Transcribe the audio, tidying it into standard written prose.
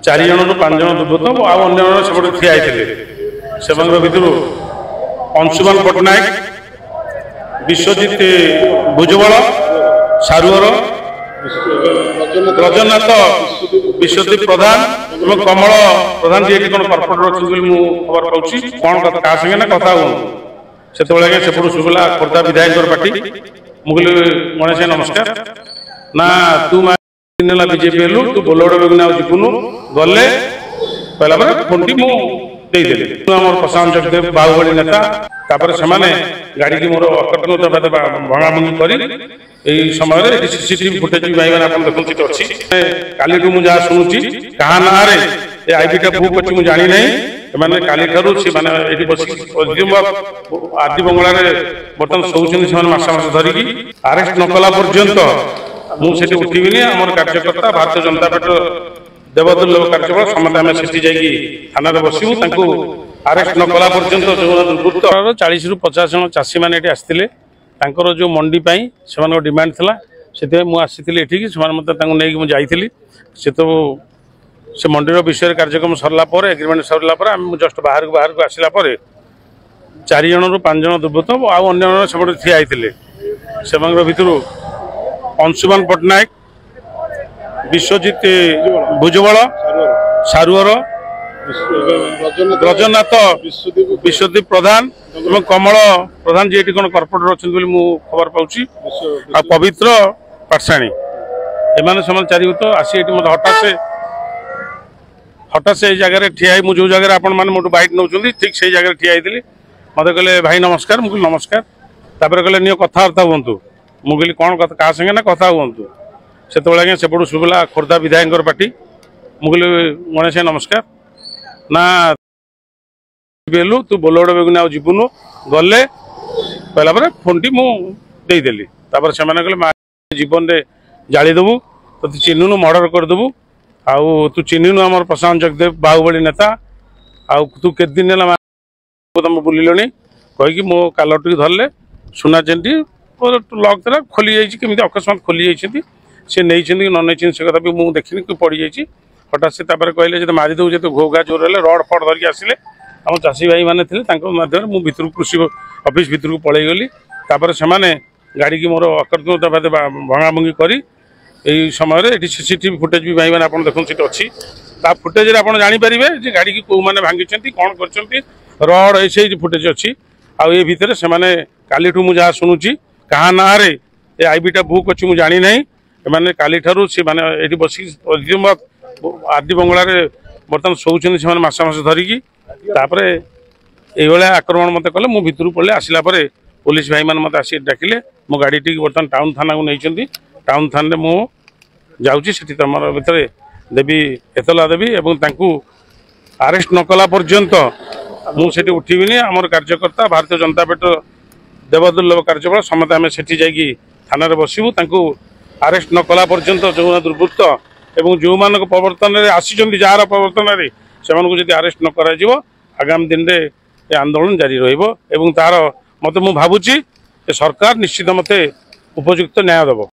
चार जन रु 5 जन दुर्बृत्त आउ अन्य जन सेपटे ठिया होते भितर अंशुमान पट्टनायक, विश्वजित भुजबल, सारुअर, रजनाथ विश्वदीप प्रधान और कमल प्रधान जी कौन कर्पोरेटर अच्छी खबर पाँच कौन क्या संगे कथा हूँ से सेपटू शुभला खोर्धा विधायक पार्टी मुझे गणेश नमस्कार ना तू बीजेपी हेलु तू बोलगड़ बेगुना जीवनु गले कहला फोन टी मुझे प्रशांत जगदेव बाहुबली नेता तापर से गाड़ी की मोर अकर्तव्य भंगाभंगी कर समय सीसीटीवी फुटेज भी भाई आप देखते अच्छी काली मुझे शुणुची क्या ना आईबीटा बुक अच्छी मुझे जानी ना काली ये बस आदि बंगला बर्तमान शोचन मस धरिकी आरेस्ट न कला पर्यंत मुझे उठिबिनी आम कार्यकर्ता भारतीय जनता पार्टी देवदुर्लभ कार्यबल समस्त आम से थाना बसबू आरेस्ट न कला पर्यंत जो दुर्वृत्त 40 रु 50 जन चाषी मैंने आसते जो मंडी से डिमांड था से मुझे एठिकी मतलब जाइली से तो से मंडीर विषय कार्यक्रम सरला एग्रीमेंट सरला जस्ट बाहर को आसला 4 जन रु 5 जन दुर्वृत्त आउ अन्य जन सेपटे ठिया होते से भितर अंशुमान पट्टनायक, विश्वजित भुजबल, सारुअर, रजनाथ विश्वदीप प्रधान और कमल प्रधान जी कौन कर्पोरेटर अच्छी खबर पाँच पवित्र पाठशाणी एम से चारि तो आसी मत हठात से जगह ठिया जो जगह आपण मैंने बैठ नौ ठीक से जगह ठिया मत कहले भाई नमस्कार मुझे नमस्कार तापर कहले नियो कथबार्ता हूँ मुझे कौन क्या संगे ना कथा हूँ से सेपटू शुभला खोर्धा विधायक पार्टी मुझे गणेश नमस्कार ना हेलु तू बोलगड़ बेगुना जीवनु गले कहला फोन टी मुझे से जीवन में जादू तो तू चिन्हनु मर्डर करदेबू आउ तू चिन्हनु आम प्रशांत जगदेव बाहुबली नेता आउ तू के दिन तुम बुलिलनी कहीकि मो कालर टी धरले सुना चेंटी लक था खोली जामी अकस्मात खोली जाती सी नहीं कि न नहीं से कथा भी मुझे देखनी कि पड़ जाइए हठात से कहले जो मारिदेव जो घोघा जोर है रड फड़ धरिक आसिले आम चाषी भाई मैंने मुझे भितर कृषि ऑफिस भितर को पलि गली से गाड़ी की मोर अकर्तव्य भंगाभंगी कर समय सीसीटीवी फुटेज भी भाई आप देखते अच्छी फुटेज आप जापर गाड़ी की कौ मैंने भांगी कौन कर रड ऐसे फुटेज अच्छी आए भितर से काली मुझे शुणुची क्या ना आईबीटा बुक अच्छी मुझे जानी ना काली सी मैंने बस आदि बंगला बर्तमान शोचन से मस धरिकी ये आक्रमण मत कले मुझे भितर पड़े आसला पुलिस भाई मैंने मत आस डाकिले मो गाड़ी टी बर्तमान टाउन थाना को नहीं टाउन थाना मुझे तुम भितर देवी एतला देवी आरेस्ट न कला पर्यंत मुझे उठिबिनी आम कार्यकर्ता भारतीय जनता पार्टी देवदुर्लभ कार्यबल समस्त आम से थाना बसबू आरेस्ट न कला पर्यंत जो दुर्वृत्त एवं जो मान प्रवर्तन आसी जार प्रवर्तन से आरेस्ट न करा आगामी दिन में आंदोलन जारी रही तार मत मु भावुची सरकार निश्चित मते उपयुक्त न्याय देव।